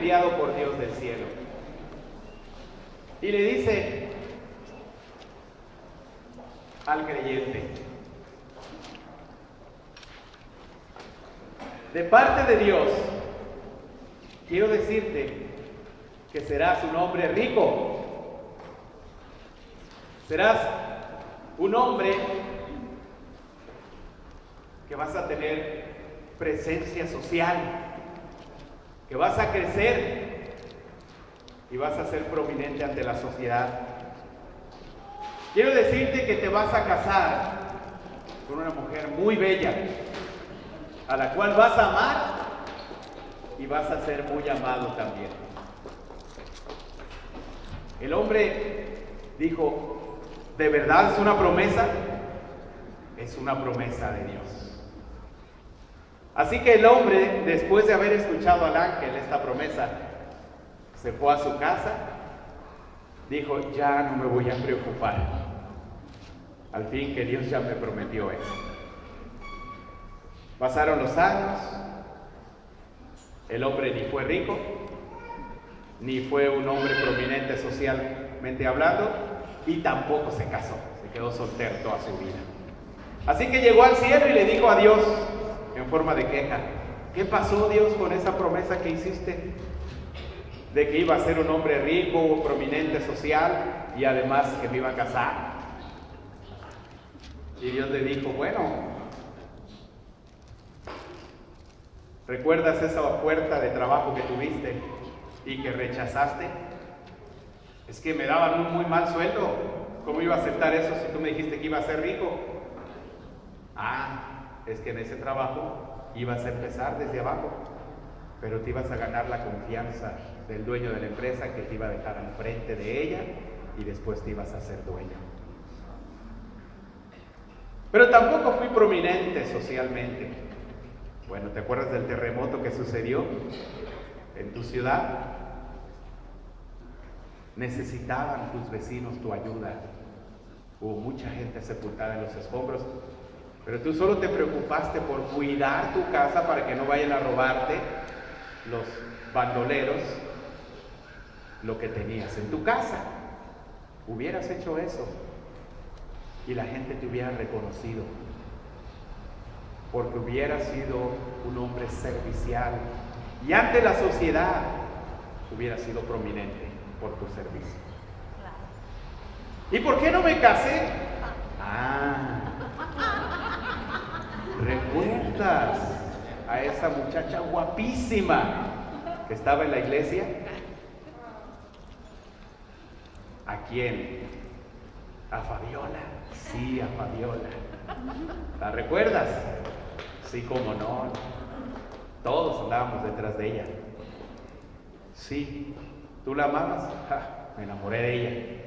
enviado por Dios del cielo. Y le dice al creyente: de parte de Dios, quiero decirte que serás un hombre rico. Serás un hombre que vas a tener presencia social, que vas a crecer y vas a ser prominente ante la sociedad. Quiero decirte que te vas a casar con una mujer muy bella, a la cual vas a amar y vas a ser muy amado también. El hombre dijo: ¿de verdad es una promesa? Es una promesa de Dios. Así que el hombre, después de haber escuchado al ángel esta promesa, se fue a su casa, dijo: ya no me voy a preocupar, al fin que Dios ya me prometió eso. Pasaron los años, el hombre ni fue rico, ni fue un hombre prominente socialmente hablando, y tampoco se casó, se quedó soltero toda su vida. Así que llegó al cielo y le dijo a Dios en forma de queja: ¿qué pasó, Dios, con esa promesa que hiciste? De que iba a ser un hombre rico, prominente social, y además que me iba a casar. Y Dios le dijo: bueno, ¿recuerdas esa oferta de trabajo que tuviste y que rechazaste? Es que me daban un muy mal sueldo. ¿Cómo iba a aceptar eso si tú me dijiste que iba a ser rico? Es que en ese trabajo ibas a empezar desde abajo, pero te ibas a ganar la confianza del dueño de la empresa, que te iba a dejar al frente de ella y después te ibas a hacer dueño. Pero tampoco fui prominente socialmente. Bueno, ¿te acuerdas del terremoto que sucedió en tu ciudad? Necesitaban tus vecinos tu ayuda. Hubo mucha gente sepultada en los escombros, pero tú solo te preocupaste por cuidar tu casa para que no vayan a robarte los bandoleros lo que tenías en tu casa. Hubieras hecho eso y la gente te hubiera reconocido, porque hubieras sido un hombre servicial y ante la sociedad hubieras sido prominente por tu servicio. ¿Y por qué no me casé? ¿Recuerdas a esa muchacha guapísima que estaba en la iglesia? ¿A quién? A Fabiola. Sí, a Fabiola. ¿La recuerdas? Sí, cómo no. Todos andábamos detrás de ella. Sí, ¿tú la amabas? Me enamoré de ella.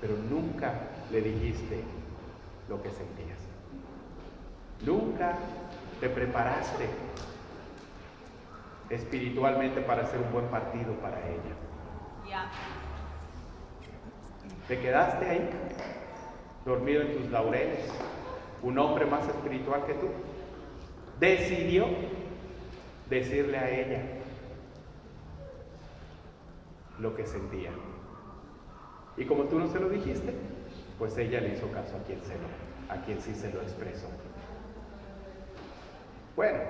Pero nunca le dijiste lo que sentías. Nunca te preparaste espiritualmente para hacer un buen partido para ella. Te quedaste ahí, dormido en tus laureles. Un hombre más espiritual que tú decidió decirle a ella lo que sentía. Y como tú no se lo dijiste, pues ella le hizo caso a quien sí se lo expresó. Bueno,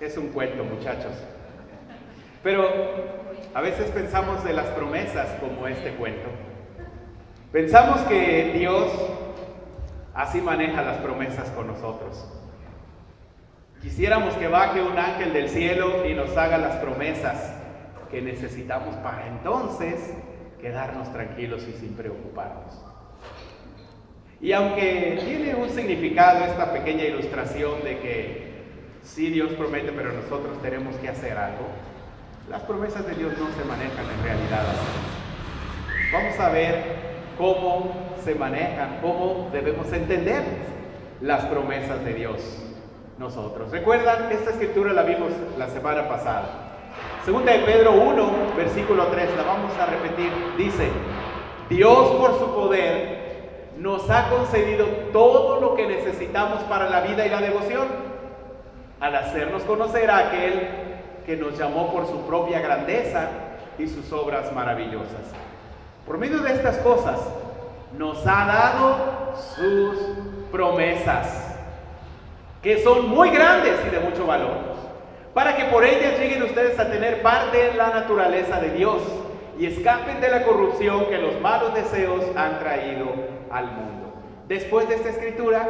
es un cuento, muchachos. Pero a veces pensamos de las promesas como este cuento. Pensamos que Dios así maneja las promesas con nosotros. Quisiéramos que baje un ángel del cielo y nos haga las promesas que necesitamos para entonces quedarnos tranquilos y sin preocuparnos. Y aunque tiene un significado esta pequeña ilustración de que sí, Dios promete, pero nosotros tenemos que hacer algo, las promesas de Dios no se manejan en realidad así. Vamos a ver cómo se manejan, cómo debemos entender las promesas de Dios nosotros. ¿Recuerdan? Esta escritura la vimos la semana pasada. Segunda de Pedro 1, versículo 3, la vamos a repetir. Dice: Dios por su poder nos ha concedido todo lo que necesitamos para la vida y la devoción, al hacernos conocer a aquel que nos llamó por su propia grandeza y sus obras maravillosas. Por medio de estas cosas, nos ha dado sus promesas, que son muy grandes y de mucho valor, para que por ellas lleguen ustedes a tener parte en la naturaleza de Dios y escapen de la corrupción que los malos deseos han traído al mundo. Después de esta escritura,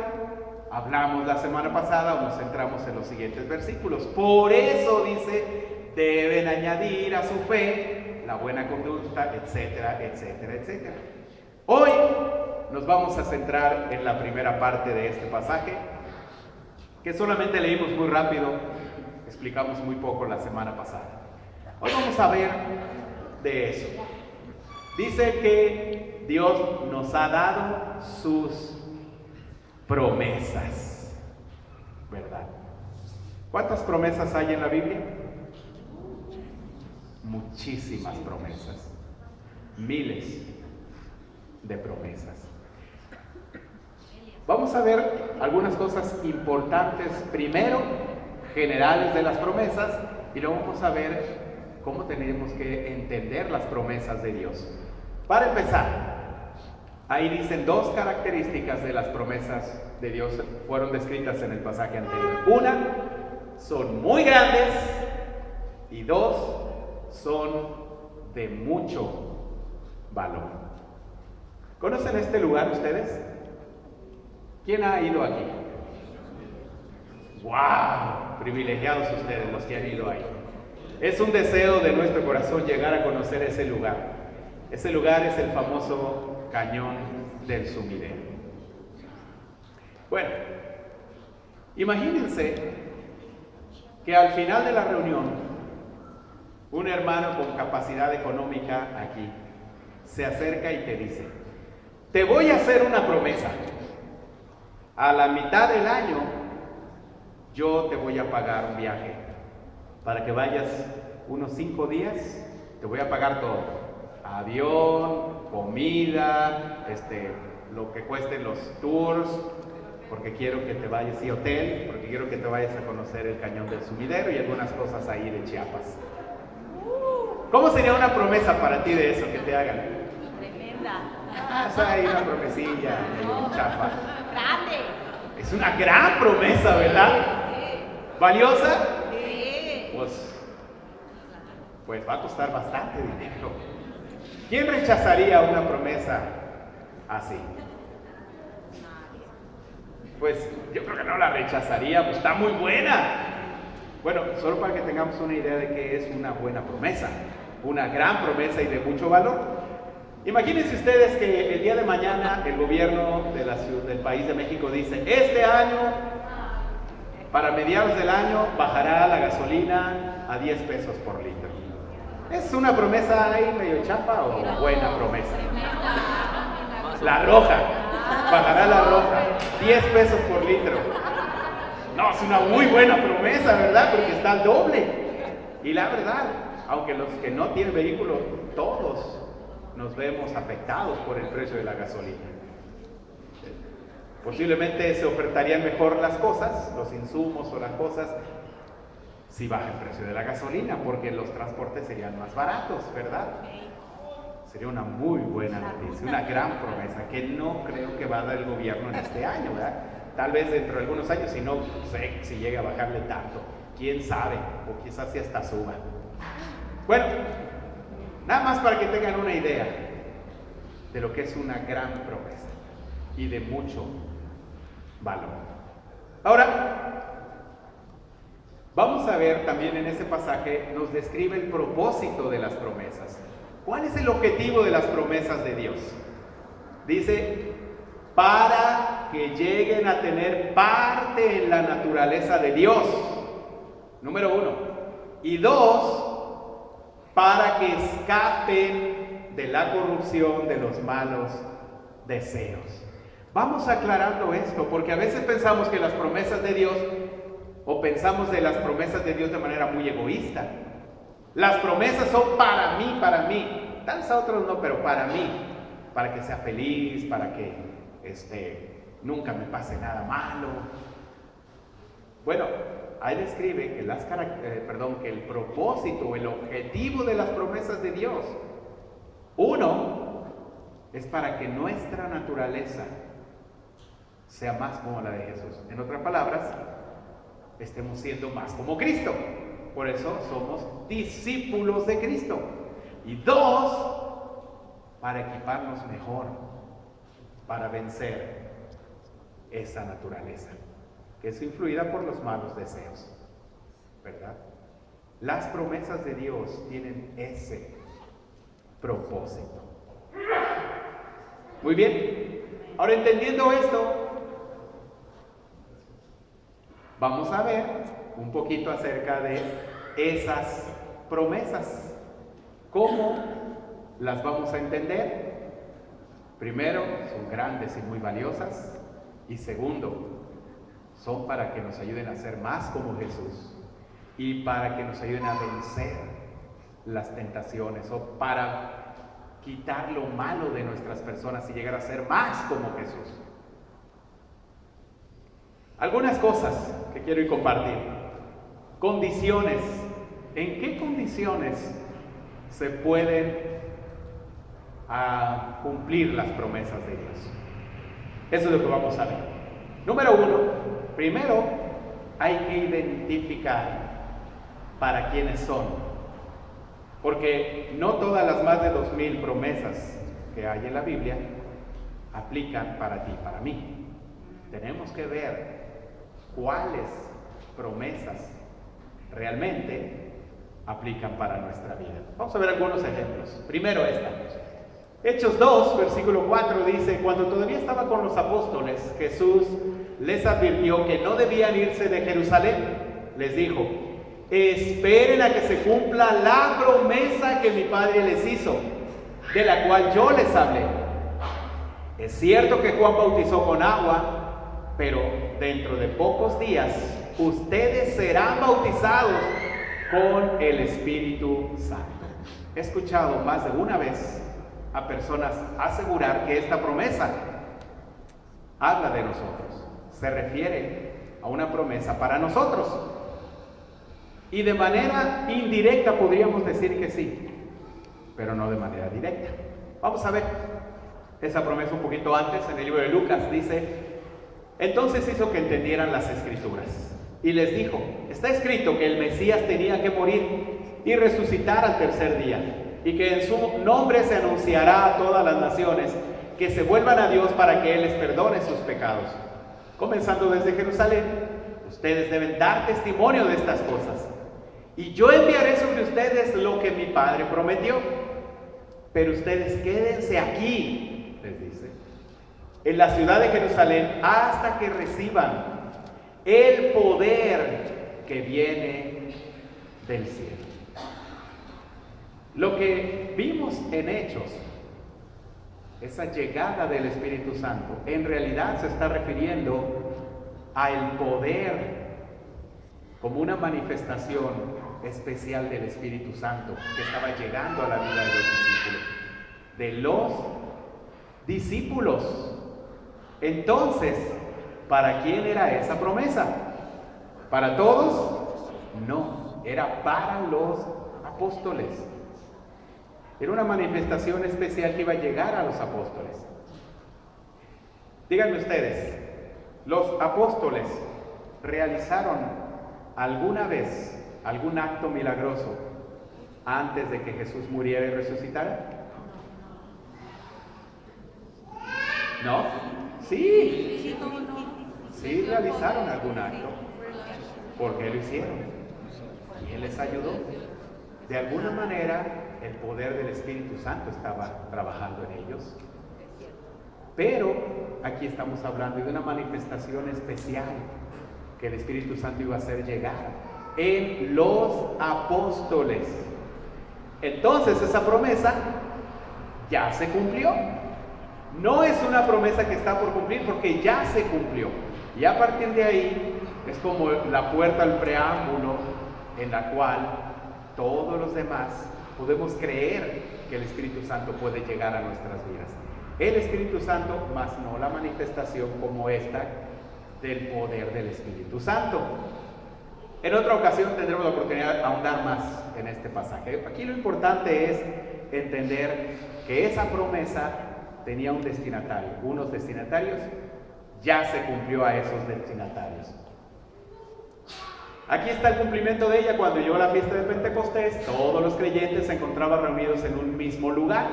hablamos la semana pasada, o nos centramos en los siguientes versículos. Por eso dice, deben añadir a su fe la buena conducta, etcétera, etcétera, etcétera. Hoy nos vamos a centrar en la primera parte de este pasaje, que solamente leímos muy rápido, explicamos muy poco la semana pasada. Hoy vamos a ver de eso. Dice que Dios nos ha dado sus promesas, ¿verdad? ¿Cuántas promesas hay en la Biblia? Muchísimas promesas, miles de promesas. Vamos a ver algunas cosas importantes primero, generales de las promesas, y luego vamos a ver cómo tenemos que entender las promesas de Dios. Para empezar, ahí dicen dos características de las promesas de Dios, fueron descritas en el pasaje anterior. Una, son muy grandes, y dos, son de mucho valor. ¿Conocen este lugar ustedes? ¿Quién ha ido aquí? ¡Wow! Privilegiados ustedes los que han ido ahí. Es un deseo de nuestro corazón llegar a conocer ese lugar. Ese lugar es el famoso Cañón del Sumidero. Bueno, imagínense que al final de la reunión, un hermano con capacidad económica aquí se acerca y te dice: te voy a hacer una promesa. A la mitad del año yo te voy a pagar un viaje para que vayas unos 5 días. Te voy a pagar todo: avión, comida, lo que cuesten los tours, porque quiero que te vayas, y hotel, porque quiero que te vayas a conocer el Cañón del Sumidero y algunas cosas ahí de Chiapas. ¿Cómo sería una promesa para ti de eso que te hagan? Tremenda. Esa es una promesilla, chafa. Grande. Es una gran promesa, ¿verdad? Sí. ¿Valiosa? Sí. Pues va a costar bastante dinero. ¿Quién rechazaría una promesa así? Pues yo creo que no la rechazaría, pues está muy buena. Bueno, solo para que tengamos una idea de qué es una buena promesa, una gran promesa y de mucho valor. Imagínense ustedes que el día de mañana el gobierno de la ciudad, del país de México dice: este año, para mediados del año, bajará la gasolina a 10 pesos por litro. ¿Es una promesa ahí medio chapa o buena promesa? La roja, bajará la roja, 10 pesos por litro. No, es una muy buena promesa, ¿verdad? Porque está al doble. Y la verdad, aunque los que no tienen vehículo, todos nos vemos afectados por el precio de la gasolina. Posiblemente se ofertarían mejor las cosas, los insumos o las cosas, si baja el precio de la gasolina, porque los transportes serían más baratos, ¿verdad? Sería una muy buena noticia, una gran promesa, que no creo que va a dar el gobierno en este año, ¿verdad? Tal vez dentro de algunos años, si no sé si llega a bajarle tanto, quién sabe, o quizás si hasta suba. Bueno, nada más para que tengan una idea de lo que es una gran promesa y de mucho valor. Ahora, vamos a ver también en ese pasaje, nos describe el propósito de las promesas. ¿Cuál es el objetivo de las promesas de Dios? Dice: para que lleguen a tener parte en la naturaleza de Dios, número 1. Y 2, para que escapen de la corrupción de los malos deseos. Vamos aclarando esto, porque a veces pensamos que las promesas de Dios, o pensamos de las promesas de Dios de manera muy egoísta. Las promesas son para mí, tal vez a otros no, pero para mí, para que sea feliz, para que nunca me pase nada malo. Bueno, ahí describe que, que el propósito o el objetivo de las promesas de Dios, uno, es para que nuestra naturaleza sea más como la de Jesús. En otras palabras, estemos siendo más como Cristo. Por eso somos discípulos de Cristo. Y dos, para equiparnos mejor, para vencer esa naturaleza, que es influida por los malos deseos, ¿verdad? Las promesas de Dios tienen ese propósito. Muy bien, ahora entendiendo esto, vamos a ver un poquito acerca de esas promesas. ¿Cómo las vamos a entender? Primero, son grandes y muy valiosas. Y segundo, son para que nos ayuden a ser más como Jesús y para que nos ayuden a vencer las tentaciones o para quitar lo malo de nuestras personas y llegar a ser más como Jesús. Algunas cosas que quiero compartir. Condiciones. ¿En qué condiciones se pueden cumplir las promesas de Dios? Eso es lo que vamos a ver. Número uno, primero hay que identificar para quiénes son. Porque no todas las más de 2000 promesas que hay en la Biblia aplican para ti y para mí. Tenemos que ver cuáles promesas realmente aplican para nuestra vida. Vamos a ver algunos ejemplos. Primero esta. Hechos 2, versículo 4 dice: cuando todavía estaba con los apóstoles, Jesús les advirtió que no debían irse de Jerusalén. Les dijo: esperen a que se cumpla la promesa que mi Padre les hizo, de la cual yo les hablé. Es cierto que Juan bautizó con agua, pero dentro de pocos días ustedes serán bautizados con el Espíritu Santo. He escuchado más de una vez a personas asegurar que esta promesa habla de nosotros, se refiere a una promesa para nosotros. Y de manera indirecta podríamos decir que sí, pero no de manera directa. Vamos a ver esa promesa un poquito antes. En el libro de Lucas dice: entonces hizo que entendieran las Escrituras y les dijo: está escrito que el Mesías tenía que morir y resucitar al tercer día, y que en su nombre se anunciará a todas las naciones que se vuelvan a Dios para que Él les perdone sus pecados. Comenzando desde Jerusalén, ustedes deben dar testimonio de estas cosas. Y yo enviaré sobre ustedes lo que mi Padre prometió. Pero ustedes quédense aquí, les dice, en la ciudad de Jerusalén, hasta que reciban el poder que viene del cielo. Lo que vimos en Hechos, esa llegada del Espíritu Santo, en realidad se está refiriendo al poder como una manifestación especial del Espíritu Santo que estaba llegando a la vida de los discípulos. Entonces, ¿para quién era esa promesa? ¿Para todos? No, era para los apóstoles. Era una manifestación especial que iba a llegar a los apóstoles. Díganme ustedes, ¿los apóstoles realizaron alguna vez algún acto milagroso antes de que Jesús muriera y resucitara? ¿No? Sí. Sí realizaron algún acto. ¿Por qué lo hicieron? Y Él les ayudó. De alguna manera, el poder del Espíritu Santo estaba trabajando en ellos. Pero aquí estamos hablando de una manifestación especial que el Espíritu Santo iba a hacer llegar en los apóstoles. Entonces esa promesa ya se cumplió. No es una promesa que está por cumplir, porque ya se cumplió. Y a partir de ahí es como la puerta al preámbulo en la cual todos los demás podemos creer que el Espíritu Santo puede llegar a nuestras vidas. El Espíritu Santo, más no la manifestación como esta del poder del Espíritu Santo. En otra ocasión tendremos la oportunidad de ahondar más en este pasaje. Aquí lo importante es entender que esa promesa tenía un destinatario, unos destinatarios, ya se cumplió a esos destinatarios. Aquí está el cumplimiento de ella. Cuando llegó la fiesta de Pentecostés, todos los creyentes se encontraban reunidos en un mismo lugar.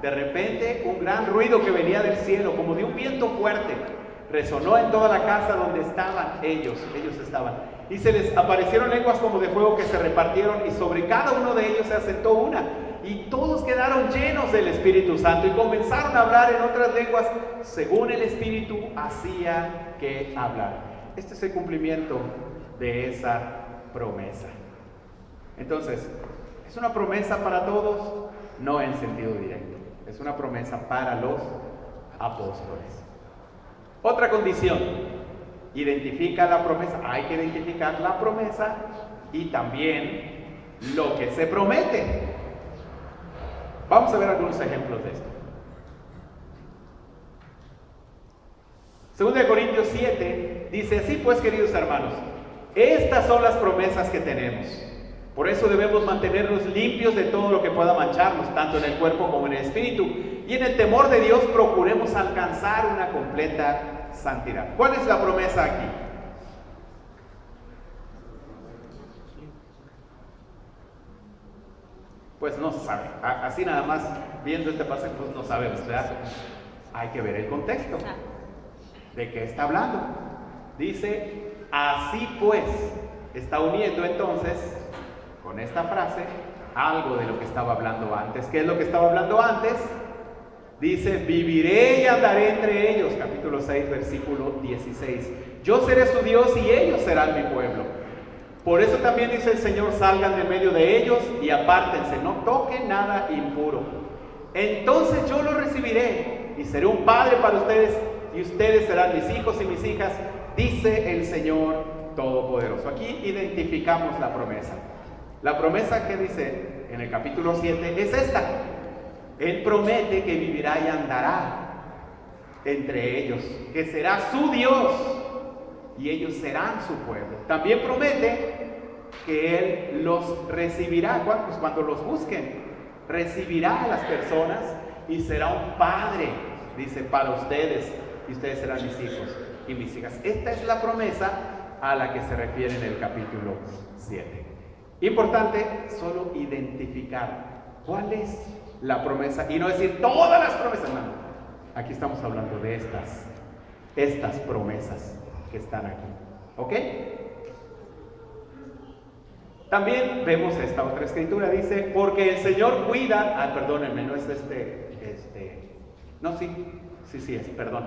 De repente, un gran ruido que venía del cielo, como de un viento fuerte, resonó en toda la casa donde estaban ellos estaban. Y se les aparecieron lenguas como de fuego que se repartieron, y sobre cada uno de ellos se asentó una. Y todos quedaron llenos del Espíritu Santo y comenzaron a hablar en otras lenguas según el Espíritu hacía que hablar. Este es el cumplimiento de esa promesa. Entonces, ¿es una promesa para todos? No en sentido directo. Es una promesa para los apóstoles. Otra condición, identifica la promesa. Hay que identificar la promesa y también lo que se promete. Vamos a ver algunos ejemplos de esto. 2 Corintios 7 dice: así pues, queridos hermanos, estas son las promesas que tenemos. Por eso debemos mantenernos limpios de todo lo que pueda mancharnos, tanto en el cuerpo como en el espíritu. Y en el temor de Dios procuremos alcanzar una completa santidad. ¿Cuál es la promesa aquí? Pues no se sabe. Así nada más, viendo este pasaje, pues no sabemos, ¿verdad? Hay que ver el contexto. ¿De qué está hablando? Dice, así pues, está uniendo entonces con esta frase algo de lo que estaba hablando antes. ¿Qué es lo que estaba hablando antes? Dice, viviré y andaré entre ellos, capítulo 6, versículo 16. Yo seré su Dios y ellos serán mi pueblo. Por eso también dice el Señor, salgan de medio de ellos y apártense, no toquen nada impuro. Entonces yo los recibiré y seré un padre para ustedes y ustedes serán mis hijos y mis hijas, dice el Señor Todopoderoso. Aquí identificamos la promesa. La promesa que dice en el capítulo 7 es esta. Él promete que vivirá y andará entre ellos, que será su Dios y ellos serán su pueblo. También promete que Él los recibirá. Pues cuando los busquen, recibirá a las personas y será un padre, dice, para ustedes, y ustedes serán mis hijos y mis hijas. Esta es la promesa a la que se refiere en el capítulo 7. Importante solo identificar cuál es la promesa y no decir todas las promesas. No, aquí estamos hablando de estas promesas que están aquí. ¿Ok? También vemos esta otra escritura, dice, porque el Señor cuida, perdónenme, no es no, sí es, perdón.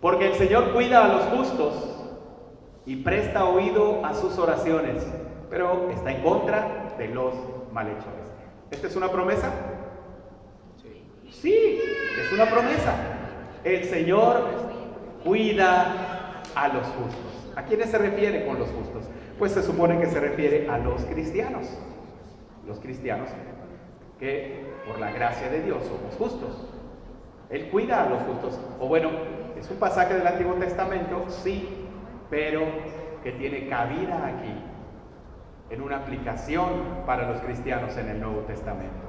Porque el Señor cuida a los justos y presta oído a sus oraciones, pero está en contra de los malhechores. ¿Esta es una promesa? Sí, es una promesa. El Señor cuida a los justos. ¿A quiénes se refiere con los justos? Pues se supone que se refiere a los cristianos. Los cristianos que por la gracia de Dios somos justos. Él cuida a los justos. O bueno, es un pasaje del Antiguo Testamento, sí, pero que tiene cabida aquí, en una aplicación para los cristianos en el Nuevo Testamento.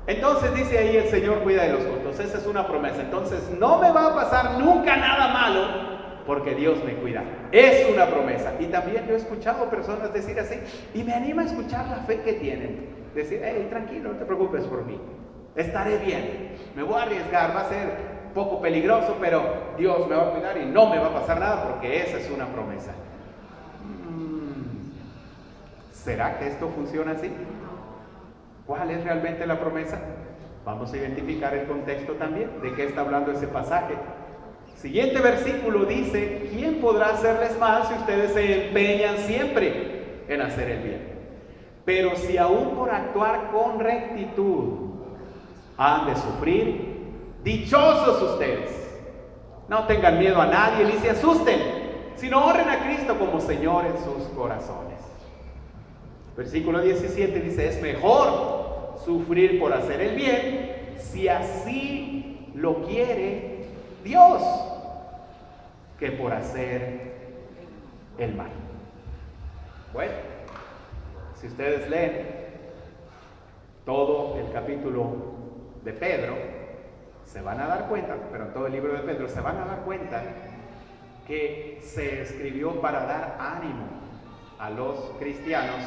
Entonces dice ahí, el Señor cuida de los justos. Esa es una promesa. Entonces no me va a pasar nunca nada malo porque Dios me cuida. Es una promesa. Y también yo he escuchado personas decir así, y me anima a escuchar la fe que tienen. Decir, hey, tranquilo, no te preocupes por mí, estaré bien, me voy a arriesgar, va a ser un poco peligroso, pero Dios me va a cuidar y no me va a pasar nada porque esa es una promesa. ¿Será que esto funciona así? ¿Cuál es realmente la promesa? Vamos a identificar el contexto también, de qué está hablando ese pasaje. Siguiente versículo dice, ¿quién podrá hacerles mal si ustedes se empeñan siempre en hacer el bien? Pero si aún por actuar con rectitud han de sufrir, dichosos ustedes. No tengan miedo a nadie ni se asusten, sino honren a Cristo como Señor en sus corazones. Versículo 17 dice, es mejor sufrir por hacer el bien, si así lo quiere Dios, que por hacer el mal. Bueno, si ustedes leen todo el capítulo de Pedro, se van a dar cuenta, pero en todo el libro de Pedro se van a dar cuenta que se escribió para dar ánimo a los cristianos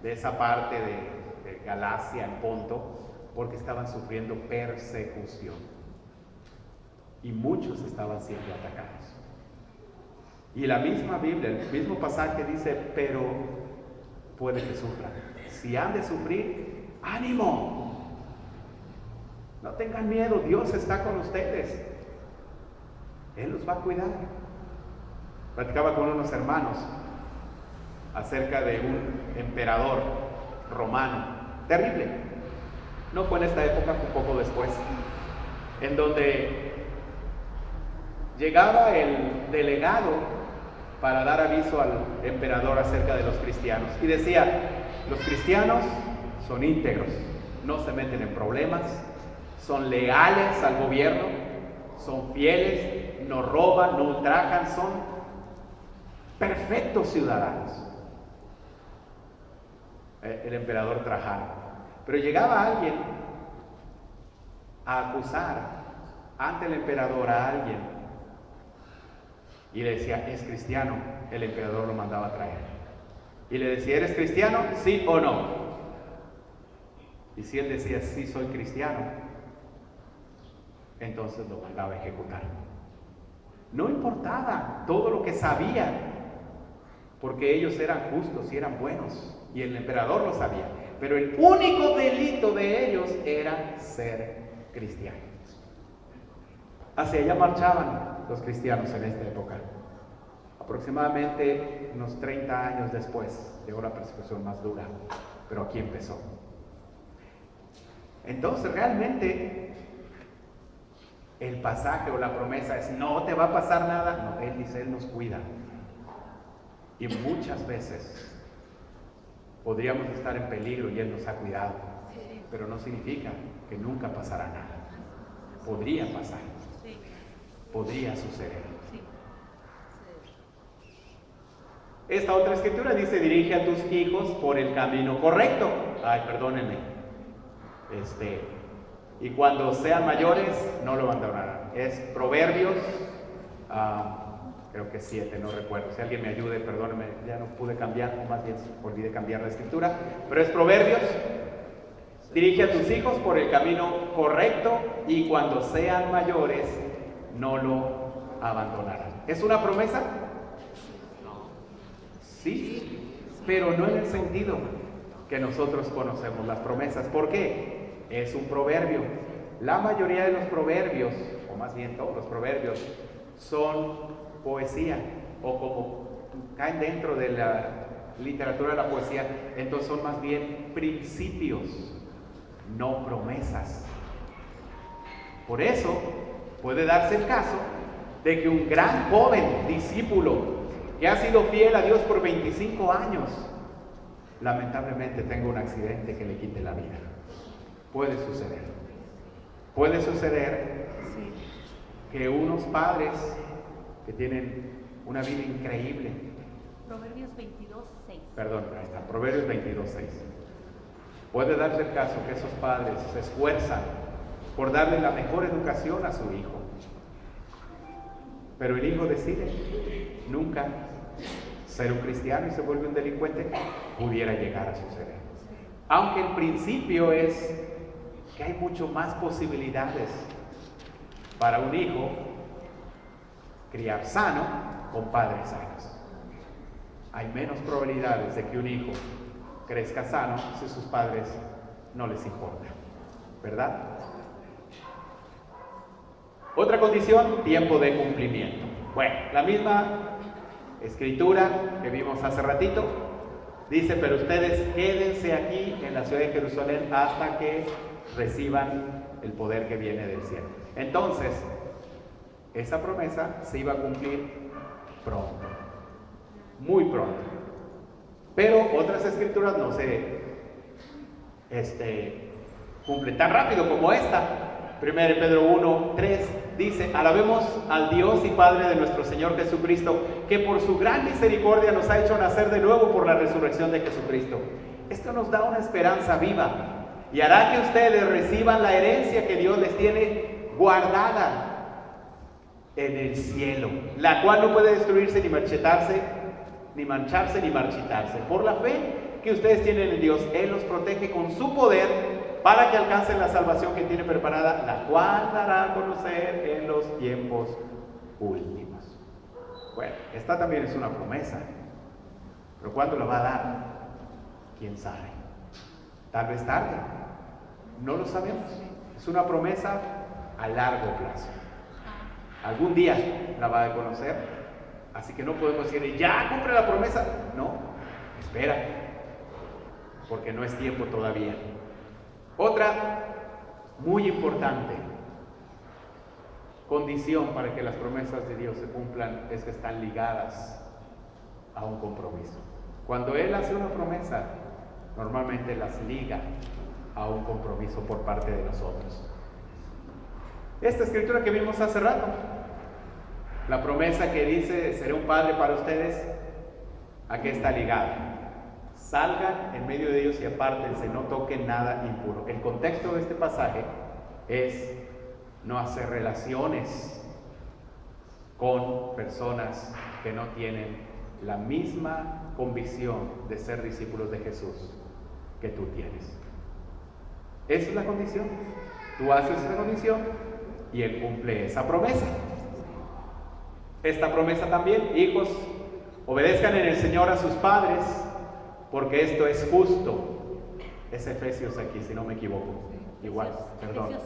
de esa parte de Galacia, en Ponto, porque estaban sufriendo persecución y muchos estaban siendo atacados. Y la misma Biblia, el mismo pasaje dice, pero puede que sufran. Si han de sufrir, ánimo. No tengan miedo, Dios está con ustedes. Él los va a cuidar. Platicaba con unos hermanos acerca de un emperador romano, terrible. No fue en esta época, fue un poco después, en donde llegaba el delegado para dar aviso al emperador acerca de los cristianos y decía, los cristianos son íntegros, no se meten en problemas, son leales al gobierno, son fieles, no roban, no ultrajan, son perfectos ciudadanos. El emperador Trajano. Pero llegaba alguien a acusar ante el emperador a alguien y le decía, es cristiano. El emperador lo mandaba a traer y le decía, ¿eres cristiano? ¿Sí o no? Y si él decía, sí, soy cristiano, entonces lo mandaba a ejecutar. No importaba todo lo que sabían, porque ellos eran justos y eran buenos, y el emperador lo sabía, pero el único delito de ellos era ser cristianos. Hacia allá marchaban los cristianos en esta época. Aproximadamente unos 30 años después llegó la persecución más dura, pero aquí empezó. Entonces realmente el pasaje o la promesa es, no te va a pasar nada. No, Él dice, Él nos cuida. Y muchas veces podríamos estar en peligro y Él nos ha cuidado, pero no significa que nunca pasará nada. Podría pasar, podría suceder. Esta otra escritura dice, dirige a tus hijos por el camino correcto. Ay, perdónenme. Y cuando sean mayores, no lo abandonarán. Es Proverbios, creo que 7, no recuerdo. Si alguien me ayude, perdónenme, ya no pude cambiar, o más bien olvidé cambiar la escritura. Pero es Proverbios. Dirige a tus hijos por el camino correcto y cuando sean mayores, no lo abandonarán. ¿Es una promesa? Sí, pero no en el sentido que nosotros conocemos las promesas. ¿Por qué? Es un proverbio. La mayoría de los proverbios, o más bien todos los proverbios, son poesía, o como caen dentro de la literatura de la poesía, entonces son más bien principios, no promesas. Por eso puede darse el caso de que un gran joven discípulo que ha sido fiel a Dios por 25 años, lamentablemente tenga un accidente que le quite la vida. Puede suceder. Puede suceder que unos padres que tienen una vida increíble. Proverbios 22:6. Perdón, ahí está, Proverbios 22:6. Puede darse el caso que esos padres se esfuerzan por darle la mejor educación a su hijo, pero el hijo decide nunca ser un cristiano y se vuelve un delincuente. Pudiera llegar a suceder. Aunque el principio es que hay mucho más posibilidades para un hijo criar sano con padres sanos. Hay menos probabilidades de que un hijo crezca sano si sus padres no les importa, ¿verdad? Otra condición, tiempo de cumplimiento. Bueno, la misma escritura que vimos hace ratito dice, pero ustedes quédense aquí en la ciudad de Jerusalén hasta que reciban el poder que viene del cielo. Entonces, esa promesa se iba a cumplir pronto, muy pronto. Pero otras escrituras no se cumplen tan rápido como esta. 1 Pedro 1:3 dice: alabemos al Dios y Padre de nuestro Señor Jesucristo, que por su gran misericordia nos ha hecho nacer de nuevo por la resurrección de Jesucristo. Esto nos da una esperanza viva y hará que ustedes reciban la herencia que Dios les tiene guardada en el cielo, la cual no puede destruirse ni mancharse ni marchitarse. Por la fe que ustedes tienen en Dios, Él los protege con su poder para que alcancen la salvación que tiene preparada, la cual dará a conocer en los tiempos últimos. Bueno, esta también es una promesa, pero ¿cuándo la va a dar? ¿Quién sabe? Tal vez tarde, no lo sabemos. Es una promesa a largo plazo. Algún día la va a conocer, así que no podemos decir, ya cumple la promesa. No, espera, porque no es tiempo todavía. Otra muy importante condición para que las promesas de Dios se cumplan es que están ligadas a un compromiso. Cuando Él hace una promesa, normalmente las liga a un compromiso por parte de nosotros. Esta escritura que vimos hace rato, la promesa que dice: seré un padre para ustedes, ¿a qué está ligada? Salgan en medio de ellos y apártense, no toquen nada impuro. El contexto de este pasaje es no hacer relaciones con personas que no tienen la misma convicción de ser discípulos de Jesús que tú tienes. Esa es la condición. Tú haces esa condición y Él cumple esa promesa. Esta promesa también: hijos, obedezcan en el Señor a sus padres, porque esto es justo. Es Efesios aquí, si no me equivoco. Igual, perdón.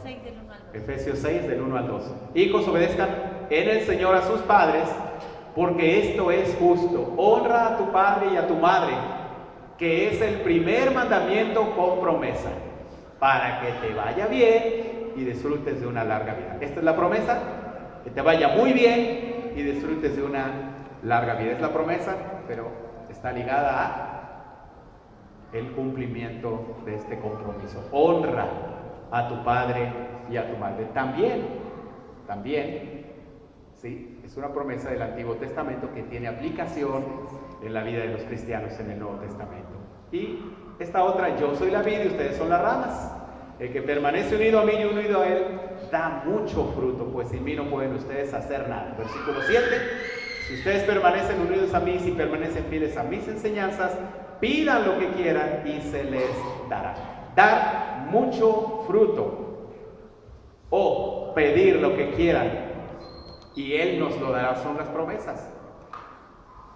Efesios 6 del 1 al 2. Hijos, obedezcan en el Señor a sus padres, porque esto es justo. Honra a tu padre y a tu madre, que es el primer mandamiento con promesa, para que te vaya bien y disfrutes de una larga vida. Esta es la promesa: que te vaya muy bien y disfrutes de una larga vida. Es la promesa, pero está ligada a el cumplimiento de este compromiso. Honra a tu padre y a tu madre. También, sí, es una promesa del Antiguo Testamento que tiene aplicación en la vida de los cristianos en el Nuevo Testamento. Y esta otra: yo soy la vid y ustedes son las ramas. El que permanece unido a mí y unido a Él da mucho fruto, pues sin mí no pueden ustedes hacer nada. Versículo 7: si ustedes permanecen unidos a mí, si permanecen fieles a mis enseñanzas, pidan lo que quieran y se les dará. Dar mucho fruto o pedir lo que quieran y Él nos lo dará, son las promesas.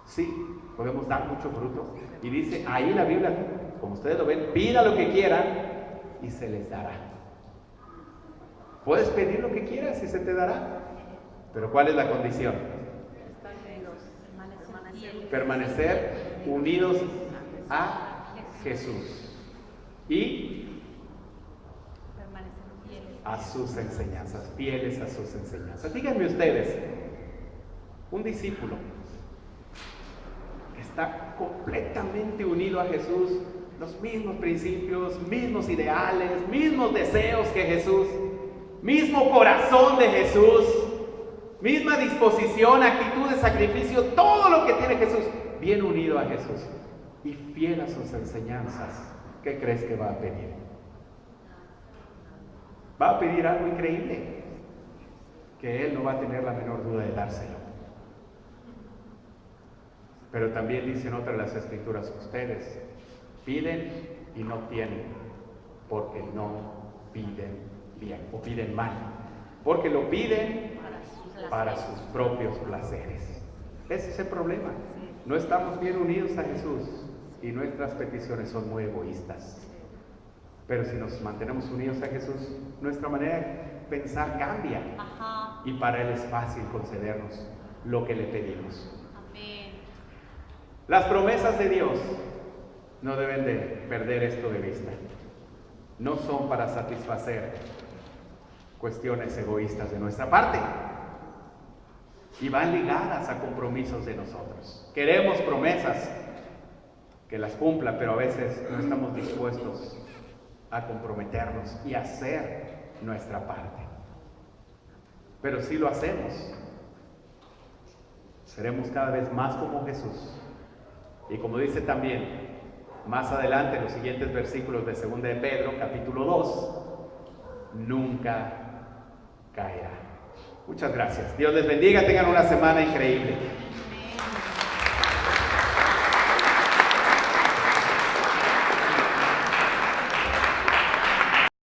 Sí, podemos dar mucho fruto. Y dice ahí la Biblia, como ustedes lo ven: pida lo que quieran y se les dará. Puedes pedir lo que quieras y se te dará, pero ¿cuál es la condición? Permanecer unidos a Jesús y a sus enseñanzas, fieles a sus enseñanzas. Díganme ustedes, un discípulo que está completamente unido a Jesús, los mismos principios, mismos ideales, mismos deseos que Jesús, mismo corazón de Jesús, misma disposición, actitud de sacrificio, todo lo que tiene Jesús, bien unido a Jesús y fiel a sus enseñanzas, ¿qué crees que va a pedir? Va a pedir algo increíble, que Él no va a tener la menor duda de dárselo. Pero también dicen otra de las escrituras: ustedes piden y no obtienen, porque no piden bien o piden mal, porque lo piden para sus propios placeres. Ese es el problema. No estamos bien unidos a Jesús y nuestras peticiones son muy egoístas. Pero si nos mantenemos unidos a Jesús, nuestra manera de pensar cambia. Y para Él es fácil concedernos lo que le pedimos. Amén. Las promesas de Dios no deben de perder esto de vista. No son para satisfacer cuestiones egoístas de nuestra parte, y van ligadas a compromisos de nosotros. Queremos promesas, que las cumpla, pero a veces no estamos dispuestos a comprometernos y hacer nuestra parte. Pero si lo hacemos, seremos cada vez más como Jesús. Y como dice también más adelante en los siguientes versículos de 2 de Pedro, capítulo 2, nunca caerá. Muchas gracias. Dios les bendiga, tengan una semana increíble.